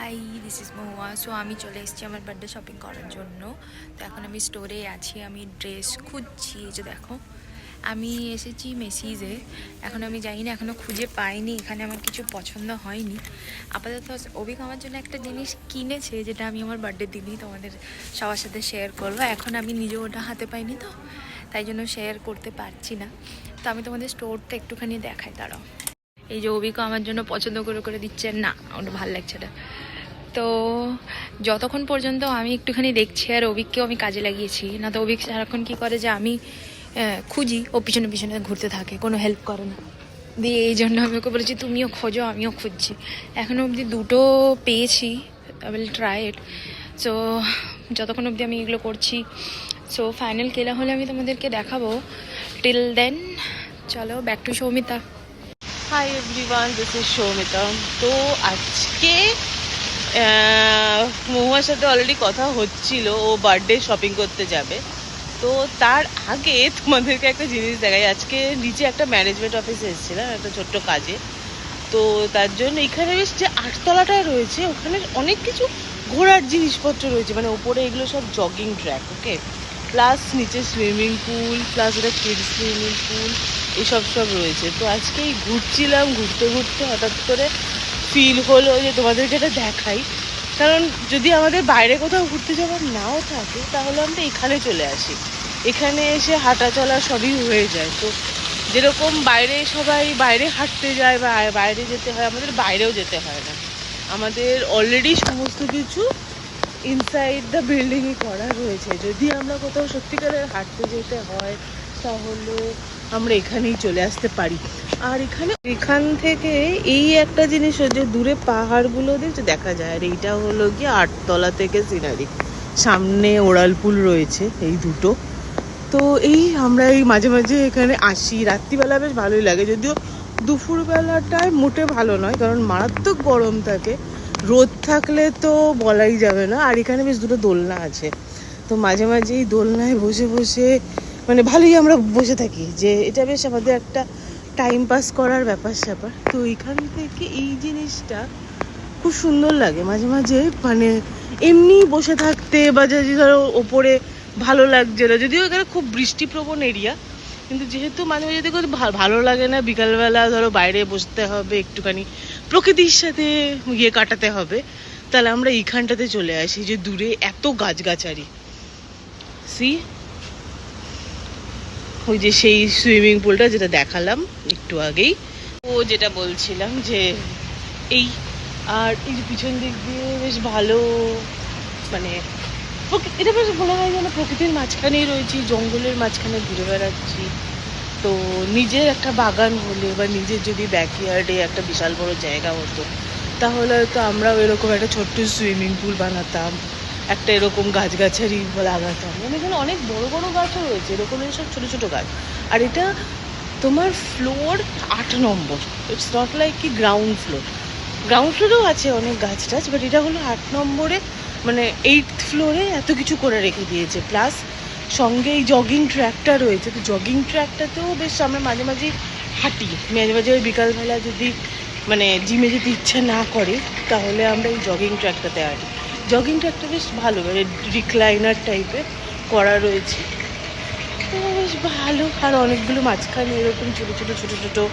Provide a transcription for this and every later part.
High, this is Mahua. So আমি চলে এসেছি আমার বার্থডে শপিং করার জন্য। তো এখন আমি স্টোরে আছি, আমি ড্রেস খুঁজছি। এই যে দেখো, আমি এসেছি মেসিজে। এখন আমি জানি না, এখনও খুঁজে পাইনি। এখানে আমার কিছু পছন্দ হয়নি আপাতত। অভিক আমার জন্য একটা জিনিস কিনেছে, যেটা আমি আমার বার্থডে দিনই তোমাদের সবার সাথে শেয়ার করবো। এখন আমি নিজেও ওটা হাতে পাইনি, তো তাই জন্য শেয়ার করতে পারছি না। তো আমি তোমাদের স্টোরটা একটুখানি দেখাই, দাঁড়াও। এই যে অভিকও আমার জন্য পছন্দ করে করে দিচ্ছে, না ওটা ভালো লাগছে না। তো যতক্ষণ পর্যন্ত আমি একটুখানি দেখছি, আর অভিককেও আমি কাজে লাগিয়েছি, না তো অভিক সারাক্ষণ কী করে যে আমি খুঁজি, ও পিছনে পিছনে ঘুরতে থাকে, কোনো হেল্প করে না। দিয়ে এই জন্য আমি ওকে বলেছি তুমিও খোঁজো, আমিও খুঁজছি। এখনও অবধি দুটো পেয়েছি, I will try it. So যতক্ষণ অবধি আমি এগুলো করছি, সো ফাইনাল কেলা হলে আমি তোমাদেরকে দেখাবো। টিল দেন চলো back to Soumita. Hi everyone, this is Soumita. তো আজকে মহুয়ার সাথে অলরেডি কথা হচ্ছিল, ও বার্থডে শপিং করতে যাবে। তো তার আগে তোমাদেরকে একটা জিনিস দেখাই। আজকে নিচে একটা ম্যানেজমেন্ট অফিসে এসেছিলাম একটা ছোট্ট কাজে। তো তার জন্য এখানে বেশ যে আটতলাটায় রয়েছে, ওখানে অনেক কিছু ঘোরার জিনিসপত্র রয়েছে। মানে ওপরে এগুলো সব জগিং ট্র্যাক, ওকে, প্লাস নিচে সুইমিং পুল, প্লাস এটা কিডস সুইমিং পুল, এইসব সব রয়েছে। তো আজকেই ঘুরছিলাম, ঘুরতে ঘুরতে হঠাৎ করে ফিল হলো যে তোমাদেরকে এটা দেখাই। কারণ যদি আমাদের বাইরে কোথাও ঘুরতে যাওয়ার নাও থাকে, তাহলে আমরা এখানে চলে আসি। এখানে এসে হাঁটা চলা সবই হয়ে যায়। তো যেরকম বাইরে সবাই বাইরে হাঁটতে যায় বা বাইরে যেতে হয়, আমাদের বাইরেও যেতে হয় না। আমাদের অলরেডি সমস্ত কিছু ইনসাইড দ্য বিল্ডিংই করা রয়েছে। যদি আমরা কোথাও সত্যিকারের হাঁটতে যেতে হয়, তাহলে আমরা এখানেই চলে আসতে পারি। আর এখান থেকে এই একটা জিনিস যে দূরে পাহাড়গুলো দেখতে দেখা যায়। আর এইটা হলো গিয়ে আটতলা থেকে সিনারি, সামনে ওড়ালপুল রয়েছে, এই দুটো। তো এই আমরা এই মাঝে মাঝে এখানে আসি। রাত্রিবেলা বেশ ভালোই লাগে, যদিও দুপুরবেলাটায় মোটে ভালো নয়, কারণ মারাত্মক গরম থাকে। রোদ থাকলে তো বলাই যাবে না। আর এখানে বেশ দুটো দোলনা আছে, তো মাঝে মাঝে এই দোলনায় বসে বসে মানে ভালোই আমরা বসে থাকি, যে এটা বেশ আমাদের একটা টাইম পাস করার ব্যাপার স্যাপার। তো এখান থেকে এই জিনিসটা খুব সুন্দর লাগে মাঝে মাঝে, মানে এমনি বসে থাকতে, বা যদি ধরো ওপরে ভালো লাগছে না, যদিও এখানে খুব বৃষ্টিপ্রবণ এরিয়া, কিন্তু যেহেতু মাঝে মাঝে যদি ভালো লাগে না, বিকালবেলা ধরো বাইরে বসতে হবে, একটুখানি প্রকৃতির সাথে কাটাতে হবে, তাহলে আমরা এইখানটাতে চলে আসি। যে দূরে এত গাছগাছালি, সি ওই যে সেই সুইমিং পুলটা যেটা দেখালাম একটু আগেই, ও যেটা বলছিলাম যে এই, আর এই যে পিছন দিক দিয়ে বেশ ভালো, মানে এটা বেশ মনে হয় যেন প্রকৃতির মাঝখানেই রয়েছি, জঙ্গলের মাঝখানে ঘুরে বেড়াচ্ছি। তো নিজের একটা বাগান হলে, বা নিজের যদি ব্যাকইয়ার্ডে একটা বিশাল বড় জায়গা হতো, তাহলে হয়তো আমরাও এরকম একটা ছোট্ট সুইমিং পুল বানাতাম, একটা এরকম গাছগাছালি লাগাতাম। মানে এখানে অনেক বড় বড় গাছও রয়েছে, এরকম সব ছোটো ছোটো গাছ। আর এটা তোমার floor 8 number, it's not like কি গ্রাউন্ড ফ্লোর। গ্রাউন্ড ফ্লোরেও আছে অনেক গাছ টাছ, বাট এটা হলো 8 নম্বরে, মানে 8th ফ্লোরে এত কিছু করে রেখে দিয়েছে। প্লাস সঙ্গে এই জগিং ট্র্যাকটা রয়েছে। তো জগিং ট্র্যাকটাতেও বেশ আমরা মাঝে মাঝে হাঁটি। মাঝে মাঝে ওই বিকালবেলা যদি মানে জিমে যেতে ইচ্ছা না করে, তাহলে আমরা এই জগিং ট্র্যাকটাতে হাঁটি। জগিং ট্র্যাকটা বেশ ভালো, মানে রিক্লাইনার টাইপের করা রয়েছে, তো বেশ ভালো। আর অনেকগুলো মাঝখানে এরকম ছোটো ছোটো ছোটো ছোটো।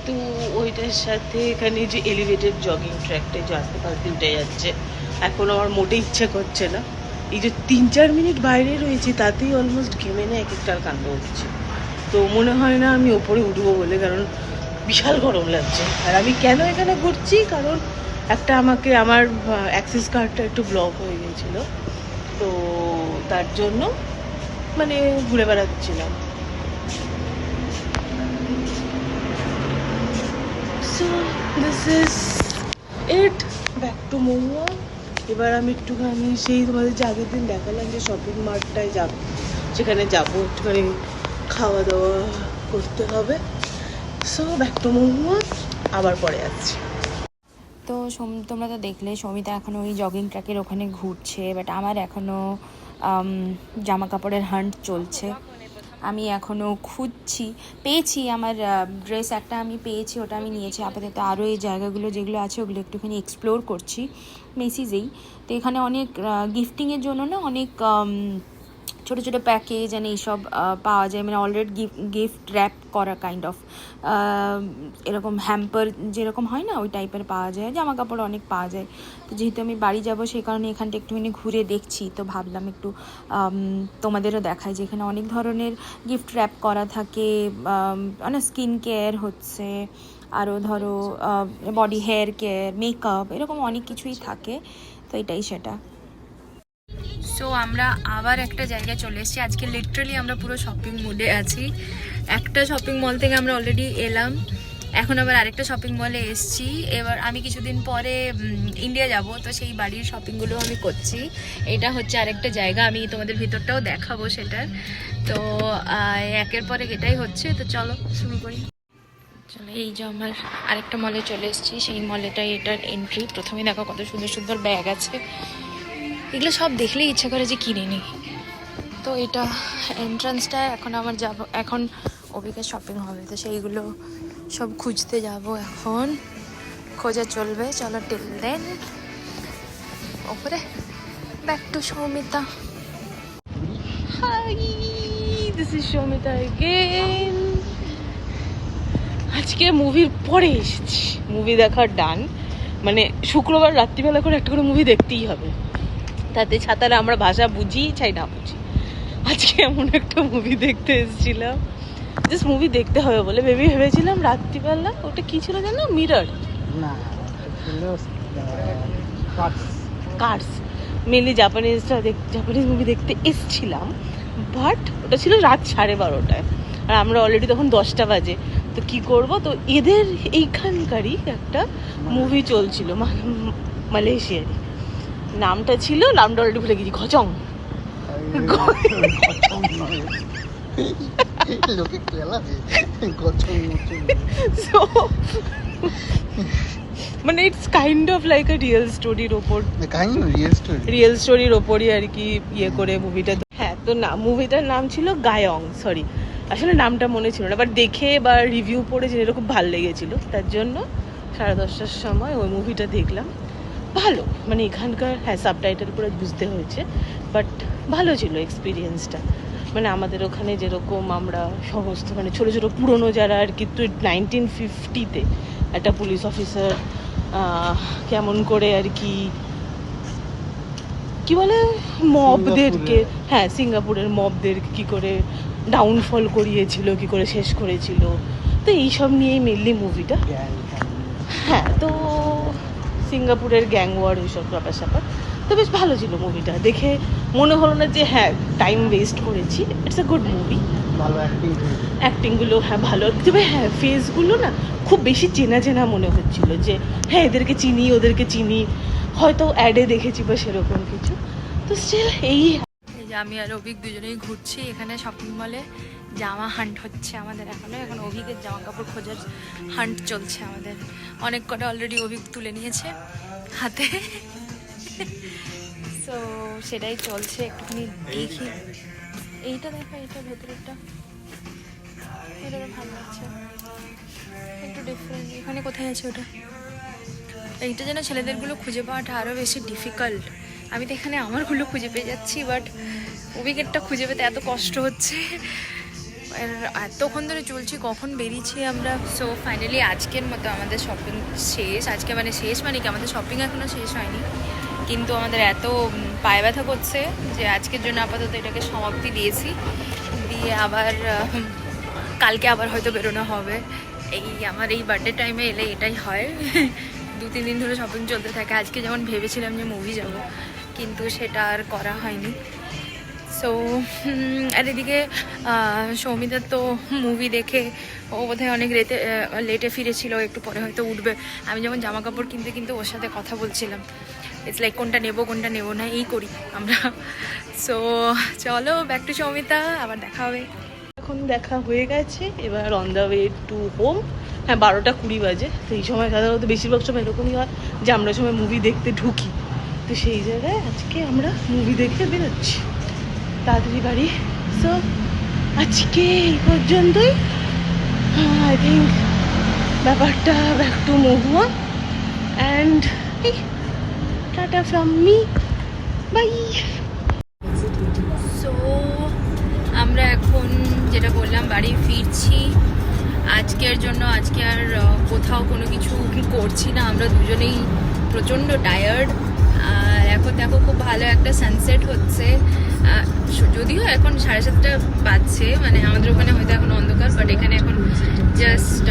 তো ওইটার সাথে এখানে যে এলিভেটেড জগিং ট্র্যাকটা যে আস্তে আস্তে উঠে যাচ্ছে, এখন আমার মোটেই ইচ্ছে করছে না। এই যে 3-4 মিনিট বাইরে রয়েছি, তাতেই অলমোস্ট ঘেমে না এক একটার কাণ্ড হচ্ছে। তো মনে হয় না আমি ওপরে উঠবো বলে, কারণ বিশাল গরম লাগছে। আর আমি কেন এখানে ঘুরছি, কারণ একটা আমাকে আমার অ্যাক্সেস কার্ডটা একটু ব্লক হয়ে গিয়েছিলো, তো তার জন্য মানে ঘুরে বেড়াচ্ছিলাম। So this is it, back to Mahua. এবার আমি একটুখানি সেই তোমাদের যে আগের দিন দেখালাম যে শপিং মার্টটায় যাবো, সেখানে যাবো, একটুখানি খাওয়া দাওয়া করতে হবে। সো ব্যাক টু মহুয়া, আবার পরে আসছি। তো তোমরা তো দেখলে সৌমিতা এখনও ওই জগিং ট্র্যাকের ওখানে ঘুরছে, বাট আমার এখনও জামা কাপড়ের হান্ট চলছে। আমি এখনও খুঁজছি, পেয়েছি আমার ড্রেস একটা আমি পেয়েছি, ওটা আমি নিয়েছি। আপাতত আরও এই জায়গাগুলো যেগুলো আছে ওগুলো একটুখানি এক্সপ্লোর করছি মেসিজেই। তো এখানে অনেক গিফটিংয়ের জন্য না অনেক ছোটো ছোটো প্যাকেজ আর এইসব পাওয়া যায়, মানে অলরেডি গিফট র্যাপ করা কাইন্ড অফ এরকম হ্যাম্পার যেরকম হয় না ওই টাইপের পাওয়া যায়, জামা কাপড় অনেক পাওয়া যায়। তো যেহেতু আমি বাড়ি যাব সেই কারণে এখানটা একটুখানি ঘুরে দেখছি, তো ভাবলাম একটু তোমাদেরও দেখায় যে এখানে অনেক ধরনের গিফট র্যাপ করা থাকে, অনেক স্কিন কেয়ার হচ্ছে, আরও ধরো বডি হেয়ার কেয়ার, মেকআপ, এরকম অনেক কিছুই থাকে। তো এটাই সেটা। সো আমরা আবার একটা জায়গায় চলে এসেছি। আজকে লিটারালি আমরা পুরো শপিং মুডে আছি। একটা শপিং মল থেকে আমরা অলরেডি এলাম, এখন আবার আরেকটা শপিং মলে এসেছি। এবার আমি কিছুদিন পরে ইন্ডিয়া যাব, তো সেই বাড়ির শপিংগুলো আমি করছি। এটা হচ্ছে আরেকটা জায়গা, আমি তোমাদের ভিতরটাও দেখাবো সেটার। তো একের পরে এটাই হচ্ছে, তো চলো শুরু করি। চলো, এই যে আমার আরেকটা মলে চলে এসেছি, সেই মলেটাই এটার এন্ট্রি। প্রথমে দেখো কত সুন্দর সুন্দর ব্যাগ আছে, এগুলো সব দেখলেই ইচ্ছা করে যে কিনে নিই। তো এটা এন্ট্রান্সটা, এখন আমার যাব, এখন অভিকের শপিং হবে, তো সেইগুলো সব খুঁজতে যাব, এখন খোঁজা চলবে। চলো টিল দেন ওপরে back to Soumita. Hi, this is Soumita again. আজকে মুভির পরে এসেছি, মুভি দেখার ডান, মানে শুক্রবার রাত্রিবেলা করে একটা করে মুভি দেখতেই হবে, তাতে ছাতারা আমরা ভাষা বুঝি চাই না বুঝি। আজকে এমন একটা মুভি দেখতে এসেছিলাম, জাস্ট মুভি দেখতে হবে বলে বেবি ভেবেছিলাম রাত্রিবেলা। ওটা কি ছিল জানো? মিরর না, কার্স। মেনলি জাপানিজ মুভি দেখতে এসেছিলাম, বাট ওটা ছিল রাত 12:30টায়, আর আমরা অলরেডি তখন 10টা বাজে। তো কি করব, তো এদের এইখানকারই একটা মুভি চলছিল, মালয়েশিয়ারই। নামটা অলরেডি ভুলে গেছি, ঘচং। So, মানে it's kind of like a real স্টোরির ওপর, রিয়েল স্টোরির ওপরই আর কি ইয়ে করে মুভিটা। হ্যাঁ, তো না, মুভিটার নাম ছিল গায়ং, সরি আসলে নামটা মনে ছিল না, বাট দেখে বা রিভিউ পড়ে জেনে খুব ভালো লেগেছিল, তার জন্য 10:30টার সময় ওই মুভিটা দেখলাম। ভালো, মানে এখানকার হ্যাঁ সাবটাইটেল করে বুঝতে হয়েছে, বাট ভালো ছিল এক্সপিরিয়েন্সটা। মানে আমাদের ওখানে যেরকম আমরা সমস্ত মানে ছোটো ছোটো পুরনো যারা আর কি, তো 1950-তে একটা পুলিশ অফিসার কেমন করে আর কি কি বলে মবদেরকে, হ্যাঁ সিঙ্গাপুরের মবদেরকে কী করে ডাউনফল করিয়েছিল, কি করে শেষ করেছিল, তো এইসব নিয়েই মেনলি মুভিটা। হ্যাঁ, তো সিঙ্গাপুরের গ্যাং ওয়ার এইসব ব্যাপার স্যাপার, তো বেশ ভালো ছিল মুভিটা। দেখে মনে হলো না যে হ্যাঁ টাইম ওয়েস্ট করেছি, ইটস আ গুড মুভি। ভালো অ্যাক্টিংগুলো হ্যাঁ ভালো, তবে হ্যাঁ ফেসগুলো না খুব বেশি চেনা চেনা মনে হচ্ছিল, যে হ্যাঁ এদেরকে চিনি ওদেরকে চিনি, হয়তো অ্যাডে দেখেছি বা সেরকম কিছু। তো স্টিল এই যে আমি আর অভিক দুজনেই ঘুরছি এখানে শপিং মলে, জামা হান্ট হচ্ছে আমাদের এখন অভিকের জামা কাপড় খোঁজার হান্ট চলছে আমাদের। অনেক কটা অলরেডি অভিক তুলে নিয়েছে হাতে, সো সেটাই চলছে। একটুখানি দেখি, এইটা দেখো, এটা ভেতরেরটা, এটা ভালো আছে, একটু ডিফারেন্ট। এখানে কোথায় আছে ওটা? এইটা যেন ছেলেদেরগুলো খুঁজে পাওয়াটা আরও বেশি ডিফিকাল্ট। আমি তো এখানে আমারগুলো খুঁজে পেয়ে যাচ্ছি, বাট উইকেটটা খুঁজে পেতে এত কষ্ট হচ্ছে। এতক্ষণ ধরে চলছি, কখন বেরিয়েছি আমরা। সো ফাইনালি আজকের মতো আমাদের শপিং শেষ। আজকে মানে শেষ মানে কি, আমাদের শপিং এখনও শেষ হয়নি, কিন্তু আমাদের এত পায়ে ব্যথা করছে যে আজকের জন্য আপাতত এটাকে সমাপ্তি দিয়েছি। দিয়ে আবার কালকে আবার হয়তো বেরোনো হবে। আমার এই বার্থডে টাইমে এলে এটাই হয়, 2-3 দিন ধরে শপিং চলতে থাকে। আজকে যেমন ভেবেছিলাম যে মুভি যাব, কিন্তু সেটা আর করা হয়নি। সো আর এদিকে সৌমিতার তো মুভি দেখে ও বোধহয় অনেক লেটে ফিরেছিল, একটু পরে হয়তো উঠবে। আমি যেমন জামা কাপড় কিনতে কিনতে ওর সাথে কথা বলছিলাম, ইটস লাইক কোনটা নেবো না এই করি আমরা। সো চলো ব্যাক টু সৌমিতা, আবার দেখা হবে। এখন দেখা হয়ে গেছে, এবার on the way to home. হ্যাঁ 12:20 বাজে। তো এই সময় সাধারণত বেশিরভাগ সময় এরকমই হয় যে আমরা সময় মুভি দেখতে ঢুকি, তো সেই জায়গায় আজকে আমরা মুভি দেখতে বেরোচ্ছি তাড়াতাড়ি বাড়ি। সো আজকে এই পর্যন্তই। আই থিঙ্ক ব্যাপারটা back to Mahua and tata from me, bye. So আমরা এখন যেটা বললাম বাড়ি ফিরছি আজকের জন্য। আজকে আর কোথাও কোনো কিছু করছি না, আমরা দুজনেই প্রচণ্ড টায়ার্ড। আর এখন দেখো খুব ভালো একটা সানসেট হচ্ছে, যদিও এখন 7:30 বাজছে, মানে আমাদের ওখানে হয়তো এখন অন্ধকার, বাট এখানে এখন জাস্ট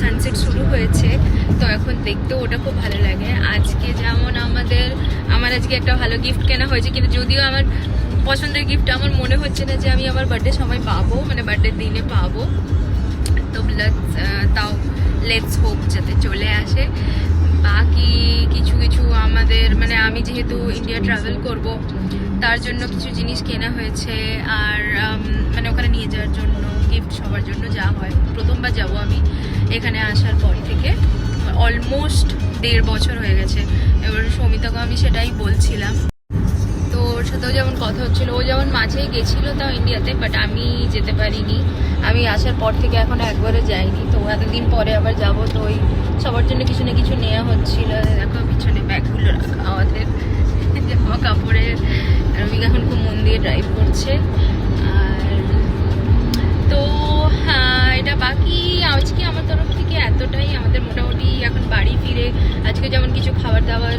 সানসেট শুরু হয়েছে। তো এখন দেখতেও ওটা খুব ভালো লাগে। আজকে যেমন আমার আজকে একটা ভালো গিফট কেনা হয়েছে, কিন্তু যদিও আমার পছন্দের গিফট আমার মনে হচ্ছে না যে আমি আমার বার্থডে সময় পাবো, মানে বার্থডের দিনে পাবো। তো তাও লেটস হোপ যাতে চলে আসে। বাকি কিছু কিছু আমাদের মানে আমি যেহেতু ইন্ডিয়া ট্রাভেল করব তার জন্য কিছু জিনিস কেনা হয়েছে, আর মানে ওখানে নিয়ে যাওয়ার জন্য গিফট সবার জন্য যা হয়। প্রথমবার যাব আমি এখানে আসার পর থেকে, অলমোস্ট 1.5 বছর হয়ে গেছে। এবার সৌমিতাকে আমি সেটাই বলছিলাম, তো ওর সাথেও যেমন কথা হচ্ছিলো, ও যেমন মাঝেই গেছিলো তাও ইন্ডিয়াতে, বাট আমি যেতে পারিনি। আমি আসার পর থেকে এখনো একবারও যাইনি, তো এতদিন পরে আবার যাব। তো ওই সবার জন্য কিছু না কিছু নেওয়া হচ্ছিল। দেখো পিছনে ব্যাগগুলো রাখা আমাদের জামা কাপড়ের। রবিক এখন খুব মন দিয়ে ড্রাইভ করছে। আর তো হ্যাঁ, এটা বাকি আজকে আমার তরফ থেকে এতটাই। আমাদের মোটামুটি এখন বাড়ি ফিরে আজকে যেমন কিছু খাবার দাবার